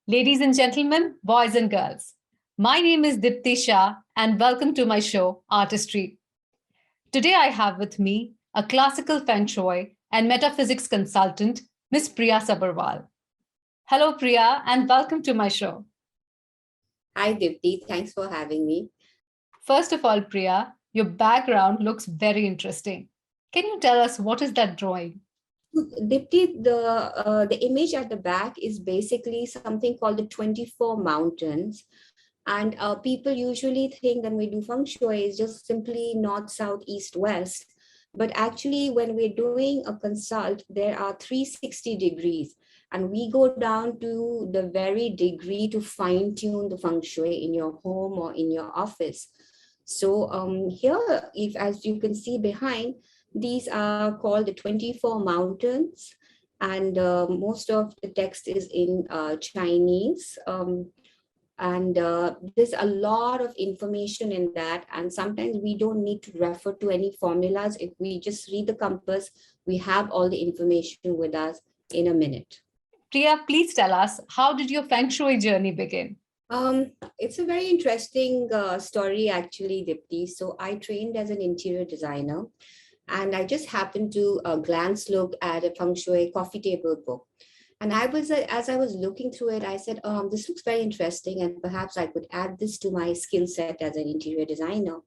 Ladies and gentlemen, boys and girls, my name is Diptii Shah and welcome to my show, Artistry. Today I have with me a classical Feng Shui and metaphysics consultant, Miss Priya Subberwal. Hello, Priya, and welcome to my show. Hi, Diptii. Thanks for having me. First of all, Priya, your background looks very interesting. Can you tell us what is that drawing? Diptii, the image at the back is basically something called the 24 mountains. And people usually think that we do feng shui is just simply north, south, east, west. But actually, when we're doing a consult, there are 360 degrees. And we go down to the very degree to fine tune the feng shui in your home or in your office. So here, if as you can see behind, these are called the 24 mountains. And most of the text is in Chinese. And there's a lot of information in that, and sometimes we don't need to refer to any formulas. If we just read the compass, we have all the information with us in a minute. Priya, please tell us, how did your Feng Shui journey begin? It's a very interesting story, actually, Dipti. So I trained as an interior designer, and I just happened to glance look at a feng shui coffee table book. And as I was looking through it, I said, this looks very interesting, and perhaps I could add this to my skill set as an interior designer.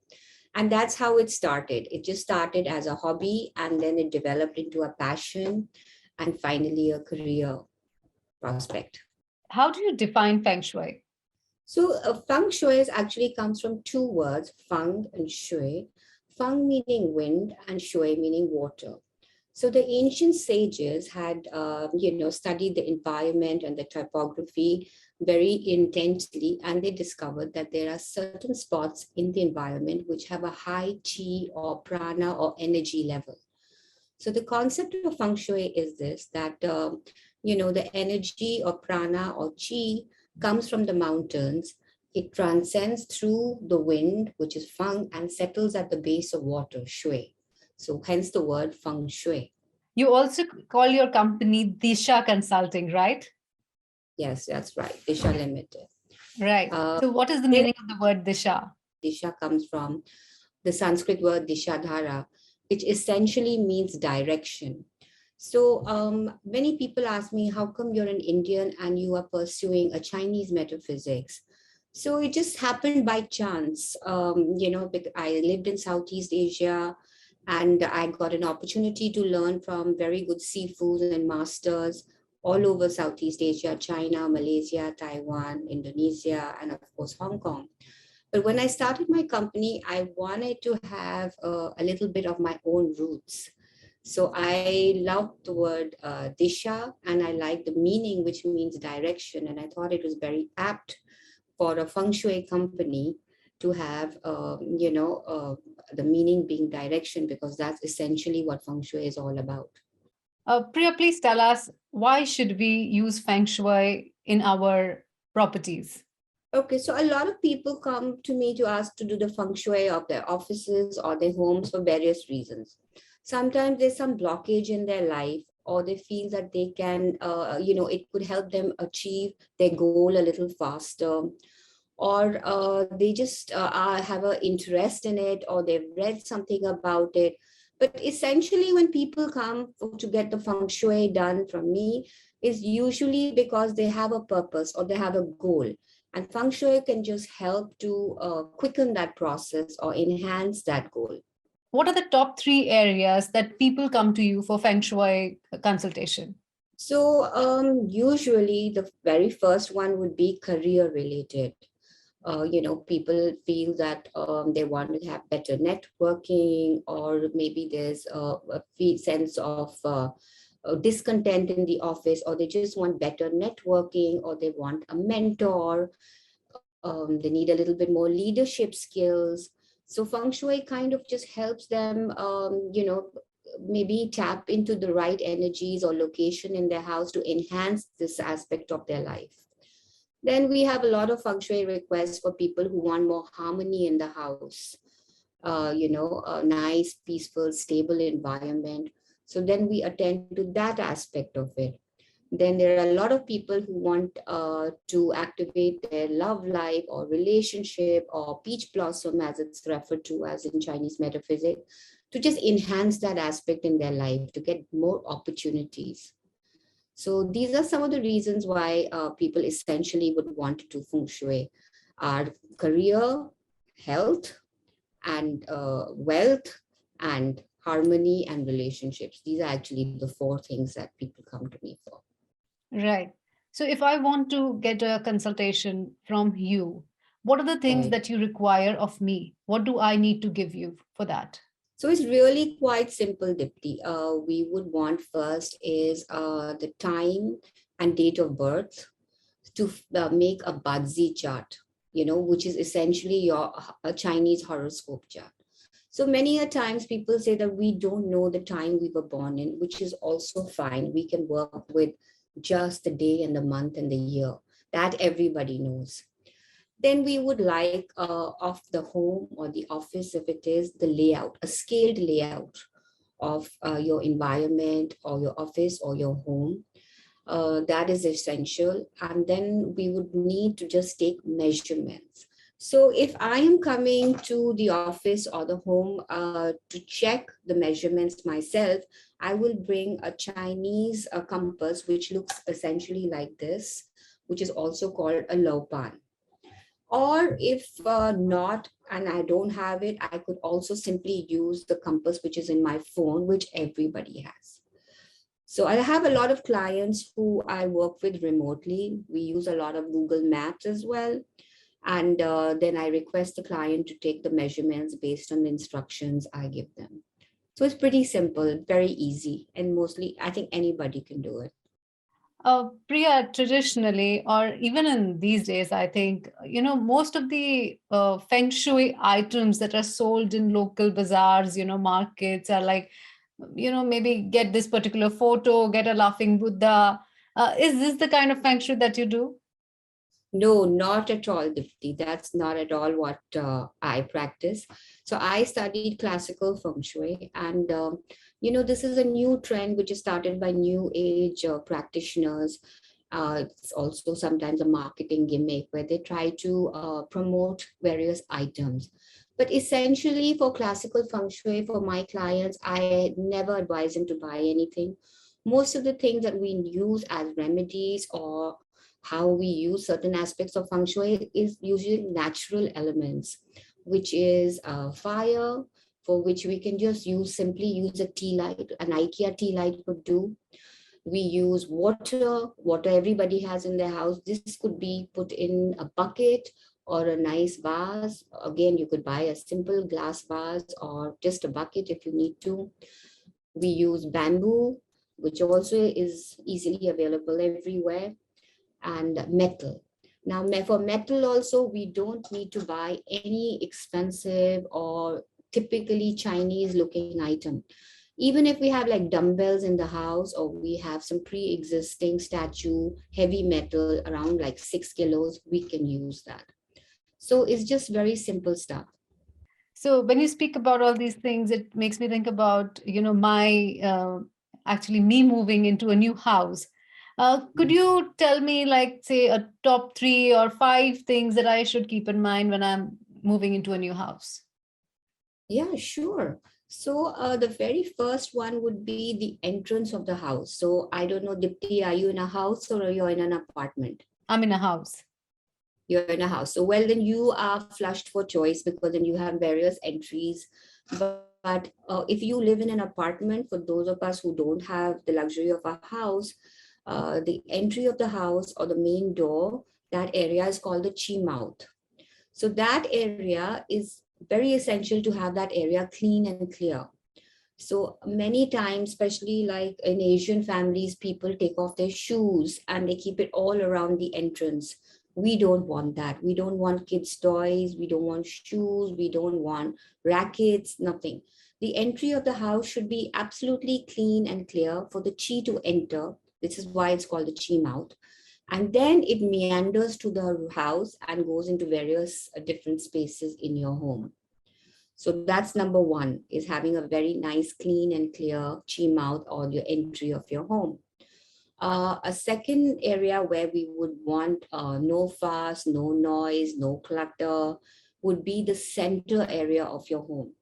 And that's how it started. It just started as a hobby, and then it developed into a passion, and finally a career prospect. How do you define Feng Shui? So feng shui actually comes from two words, feng and shui. Feng meaning wind and shui meaning water. So the ancient sages had, studied the environment and the topography very intensely, and they discovered that there are certain spots in the environment which have a high chi or prana or energy level. So the concept of feng shui is this, that, the energy or prana or chi comes from the mountains. It transcends through the wind, which is feng, and settles at the base of water, shui. So hence the word feng shui. You also call your company Disha Consulting, right? Yes, that's right. Disha Limited. Right. So what is the meaning of the word Disha? Disha comes from the Sanskrit word Dishadhara, which essentially means direction. So many people ask me, how come you're an Indian and you are pursuing a Chinese metaphysics? So it just happened by chance. Because I lived in Southeast Asia, and I got an opportunity to learn from very good seafoods and masters all over Southeast Asia, China, Malaysia, Taiwan, Indonesia, and of course, Hong Kong. But when I started my company, I wanted to have a little bit of my own roots. So I loved the word Disha, and I liked the meaning, which means direction. And I thought it was very apt for a feng shui company to have, the meaning being direction, because that's essentially what feng shui is all about. Priya, please tell us, why should we use Feng Shui in our properties? Okay, so a lot of people come to me to ask to do the feng shui of their offices or their homes for various reasons. Sometimes there's some blockage in their life, or they feel that they can, it could help them achieve their goal a little faster, or they just have an interest in it, or they've read something about it. But essentially, when people come to get the feng shui done from me, is usually because they have a purpose or they have a goal. And feng shui can just help to quicken that process or enhance that goal. What are the top 3 areas that people come to you for Feng Shui consultation? So usually the very first one would be career related. People feel that they want to have better networking, or maybe there's a sense of discontent in the office, or they just want better networking, or they want a mentor. They need a little bit more leadership skills. So feng shui kind of just helps them, maybe tap into the right energies or location in their house to enhance this aspect of their life. Then we have a lot of feng shui requests for people who want more harmony in the house, a nice, peaceful, stable environment. So then we attend to that aspect of it. Then there are a lot of people who want to activate their love life or relationship or peach blossom, as it's referred to as in Chinese metaphysics, to just enhance that aspect in their life, to get more opportunities. So these are some of the reasons why people essentially would want to do feng shui. Our career, health, and wealth, and harmony and relationships. These are actually the four things that people come to me for. Right. So if I want to get a consultation from you, what are the things Right. that you require of me? What do I need to give you for that? So it's really quite simple, Dipti. We would want first is the time and date of birth to make a Bazi chart, which is essentially your a Chinese horoscope chart. So many a times people say that we don't know the time we were born in, which is also fine. We can work with just the day and the month and the year. That everybody knows. Then we would like of the home or the office, if it is, the layout, a scaled layout of your environment or your office or your home. That is essential. And then we would need to just take measurements. So if I am coming to the office or the home to check the measurements myself, I will bring a Chinese compass, which looks essentially like this, which is also called a lopan. Or if not, and I don't have it, I could also simply use the compass, which is in my phone, which everybody has. So I have a lot of clients who I work with remotely. We use a lot of Google Maps as well. And then I request the client to take the measurements based on the instructions I give them. So it's pretty simple, very easy. And mostly, I think anybody can do it. Priya, traditionally, or even in these days, I think, most of the Feng Shui items that are sold in local bazaars, markets are like, maybe get this particular photo, get a laughing Buddha. Is this the kind of Feng Shui that you do? No, not at all, Dipti. That's not at all what I practice. So I studied classical feng shui, and this is a new trend which is started by new age practitioners. It's also sometimes a marketing gimmick where they try to promote various items. But essentially, for classical feng shui, for my clients, I never advise them to buy anything. Most of the things that we use as remedies or how we use certain aspects of feng shui is usually natural elements, which is fire, for which we can just simply use a tea light, an IKEA tea light would do. We use water everybody has in their house. This could be put in a bucket or a nice vase. Again, you could buy a simple glass vase or just a bucket if you need to. We use bamboo, which also is easily available everywhere, and metal. Now, for metal also, we don't need to buy any expensive or typically Chinese looking item. Even if we have like dumbbells in the house, or we have some pre-existing statue, heavy metal around like 6 kilos, we can use that. So it's just very simple stuff. So when you speak about all these things, it makes me think about, my actually me moving into a new house. Could you tell me, like, say, a top 3 or 5 things that I should keep in mind when I'm moving into a new house? Yeah, sure. So the very first one would be the entrance of the house. So I don't know, Dipti, are you in a house or are you in an apartment? I'm in a house. You're in a house. So, well, then you are flushed for choice because then you have various entries. But if you live in an apartment, for those of us who don't have the luxury of a house, the entry of the house or the main door, that area is called the chi mouth. So that area is very essential to have that area clean and clear. So many times, especially like in Asian families, people take off their shoes and they keep it all around the entrance. We don't want that. We don't want kids' toys. We don't want shoes. We don't want rackets, nothing. The entry of the house should be absolutely clean and clear for the chi to enter. This is why it's called the chi mouth. And then it meanders to the house and goes into various different spaces in your home. So that's number one, is having a very nice, clean and clear chi mouth or your entry of your home. A second area where we would want no fuss, no noise, no clutter would be the center area of your home.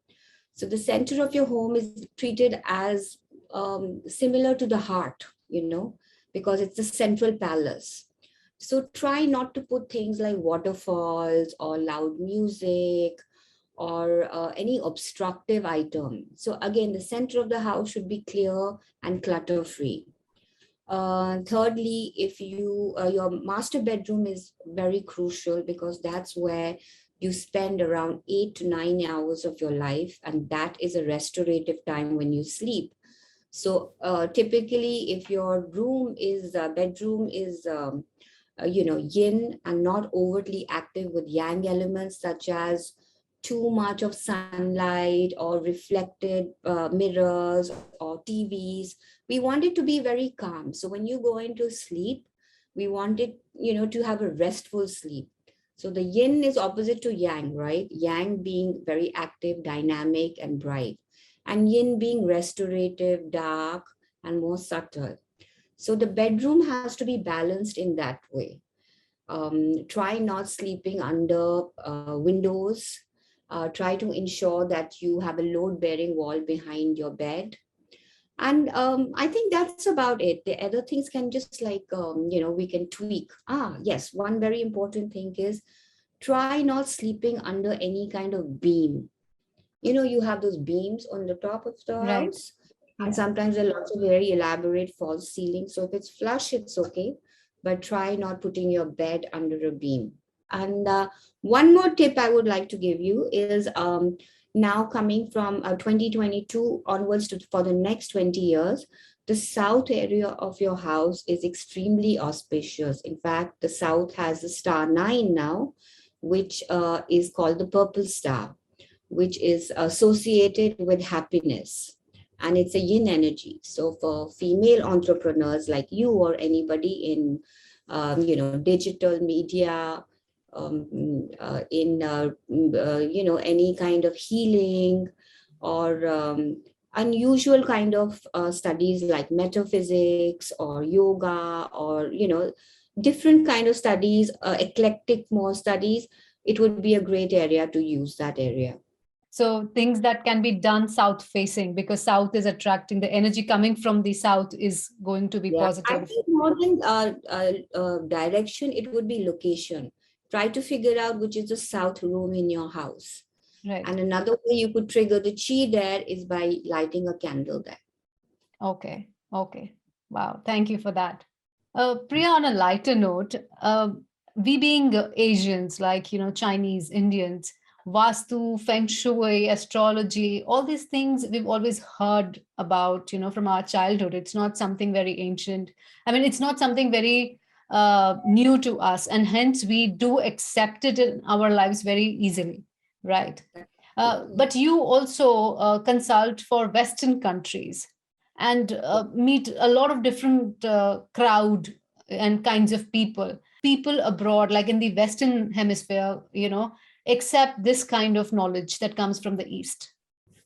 So the center of your home is treated as similar to the heart, because it's the central palace. So try not to put things like waterfalls or loud music or any obstructive item. So again, the center of the house should be clear and clutter free. Thirdly, if your master bedroom is very crucial because that's where you spend around 8 to 9 hours of your life, and that is a restorative time when you sleep. So typically, if your bedroom is yin and not overtly active with yang elements such as too much of sunlight or reflected mirrors or TVs. We want it to be very calm. So when you go into sleep, we want it, to have a restful sleep. So the yin is opposite to yang, right? Yang being very active, dynamic, and bright, and yin being restorative, dark, and more subtle. So the bedroom has to be balanced in that way. Try not sleeping under windows. Try to ensure that you have a load-bearing wall behind your bed. And I think that's about it. The other things can just we can tweak. Yes, one very important thing is try not sleeping under any kind of beam. You have those beams on the top of the Right. house, and Yeah. sometimes there are lots of very elaborate false ceilings. So if it's flush, it's okay, but try not putting your bed under a beam. And one more tip I would like to give you is now coming from 2022 onwards for the next 20 years, the south area of your house is extremely auspicious. In fact, the south has the star 9 now, which is called the purple star, which is associated with happiness. And it's a yin energy. So for female entrepreneurs like you or anybody in, digital media, any kind of healing or unusual kind of studies like metaphysics or yoga or, different kind of studies, eclectic more studies, it would be a great area to use that area. So things that can be done south facing, because south is attracting, the energy coming from the south is going to be Yeah, I positive. think more than direction, it would be location. Try to figure out which is the south room in your house. Right. And another way you could trigger the chi there is by lighting a candle there. Okay. Okay. Wow. Thank you for that. Priya, on a lighter note, we being Asians, like, Chinese, Indians, Vastu, Feng Shui, astrology, all these things we've always heard about, from our childhood. It's not something very ancient. I mean, it's not something very new to us. And hence we do accept it in our lives very easily. Right. But you also consult for Western countries and meet a lot of different crowd and kinds of people abroad, like in the Western hemisphere, accept this kind of knowledge that comes from the East.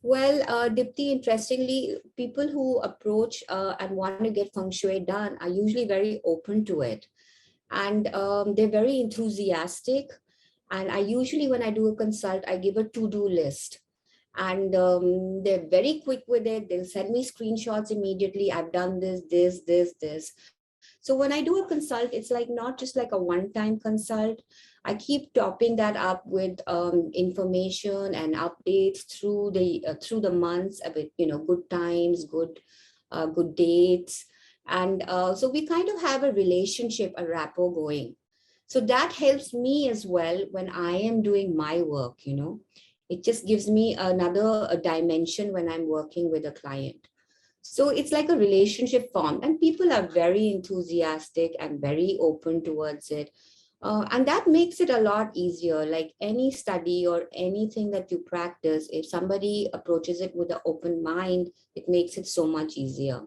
Well, Dipti, interestingly, people who approach and want to get feng shui done are usually very open to it. And they're very enthusiastic. And I usually, when I do a consult, I give a to-do list. And they're very quick with it. They'll send me screenshots immediately. I've done this. So when I do a consult, it's like not just like a one-time consult. I keep topping that up with information and updates through the months with good times, good dates, and so we kind of have a relationship, a rapport going. So that helps me as well when I am doing my work. It just gives me another a dimension when I'm working with a client. So it's like a relationship formed, and people are very enthusiastic and very open towards it. And that makes it a lot easier. Like any study or anything that you practice, if somebody approaches it with an open mind, it makes it so much easier.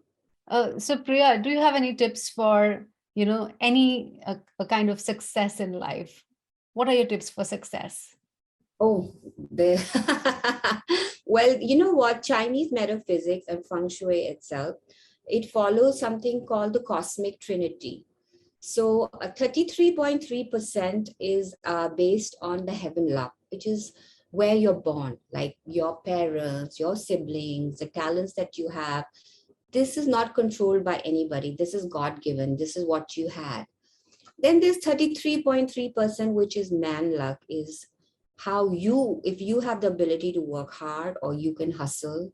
So Priya, do you have any tips for, any a kind of success in life? What are your tips for success? Oh, the well, you know what? Chinese metaphysics and feng shui itself it follows something called the cosmic trinity. So 33.3% is based on the heaven luck, which is where you're born, like your parents, your siblings, the talents that you have. This is not controlled by anybody. This is God given. This is what you had. Then there's 33.3%, which is man luck, is how you, if you have the ability to work hard or you can hustle,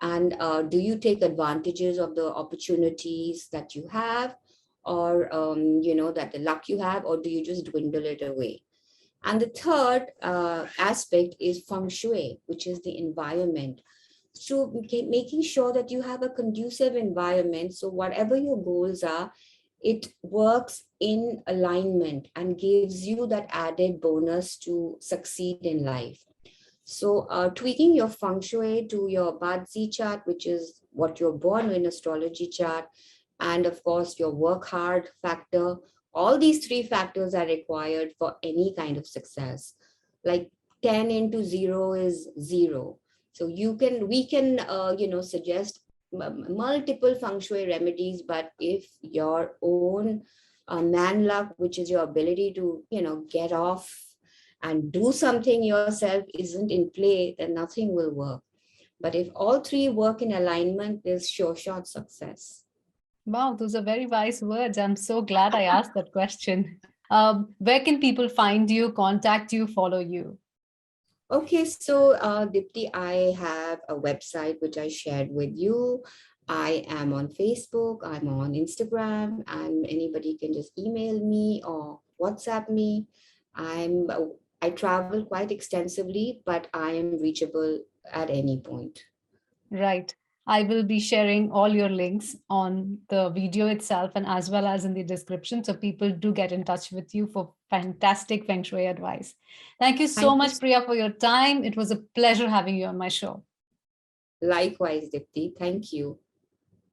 and do you take advantages of the opportunities that you have, or that the luck you have, or do you just dwindle it away? And the third aspect is feng shui, which is the environment. So making sure that you have a conducive environment, so whatever your goals are, it works in alignment and gives you that added bonus to succeed in life. So tweaking your feng shui to your Badzi chart, which is what you're born in astrology chart, and of course your work hard factor, all these three factors are required for any kind of success. Like 10 into 0 is 0. So we can suggest multiple feng shui remedies, but if your own man luck, which is your ability to get off and do something yourself, isn't in play, then nothing will work. But if all three work in alignment, there's sure shot success. Wow, those are very wise words. I'm so glad I asked that question. Where can people find you, contact you, follow you? Okay, so Dipti, I have a website which I shared with you. I am on Facebook, I'm on Instagram, and anybody can just email me or WhatsApp me. I travel quite extensively, but I am reachable at any point. Right. I will be sharing all your links on the video itself and as well as in the description. So people do get in touch with you for fantastic Feng Shui advice. Thank you so Thank you. much, Priya, for your time. It was a pleasure having you on my show. Likewise, Dipti. Thank you.